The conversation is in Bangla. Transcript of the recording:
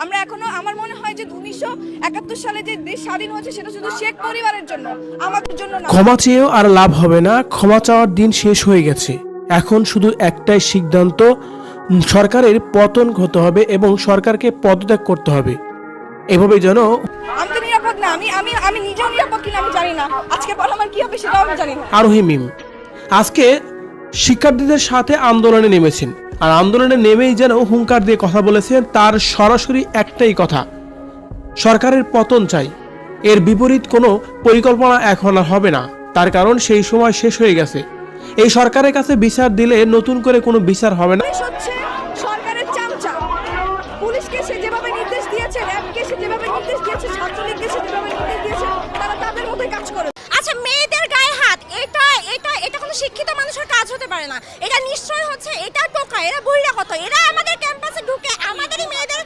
আমরা এখনো আমার মনে হয় যে 1971 সালে যে দেশ স্বাধীন হয়েছে সেটা শুধু শেখ পরিবারের জন্য, আমাদের জন্য না। ক্ষমা চেয়েও আর লাভ হবে না, ক্ষমা চাওয়ার দিন শেষ হয়ে গেছে। এখন শুধু একটাই সিদ্ধান্ত, সরকারের পতন হতে হবে এবং সরকারকে পদত্যাগ করতে হবে। এভাবে যেন আমি তো নিরাপদ না, আমি আমি আমি নিজেও নিরাপদ কিনা আমি জানি না, আজকে পর আমার কি হবে সেটাও আমি জানি না। আরোহী মিম আজকে শিক্ষার্থীদের সাথে আন্দোলনে নেমেছেন, আর আন্দোলনে নেমেই যেন হুঙ্কার দিয়ে কথা বলেছেন। তার সরাসরি একটাই কথা, সরকারের পতন চাই। এর বিপরীত কোনো পরিকল্পনা এখন আর হবে না, তার কারণ সেই সময় শেষ হয়ে গেছে। এই সরকারের কাছে বিচার দিলে নতুন করে কোনো বিচার হবে না। পুলিশ হচ্ছে সরকারের চামচা। পুলিশকে সে যেভাবে নির্দেশ দিয়েছে, র্যাবকে সে যেভাবে নির্দেশ দিয়েছে, ছাত্রলীগকে সে যেভাবে নির্দেশ দিয়েছে, তারা তাদের মতোই কাজ করে। আচ্ছা, মেয়েদের গায়ে হাত, এটা এটা এটা কোনো শিক্ষিত মানুষের কাজ হতে পারে না। এটা নিশ্চয়ই হচ্ছে, এটা টোকা, এরা বহিরাগত, এরা আমাদের ক্যাম্পাসে ঢুকে আমাদেরই মেয়েদের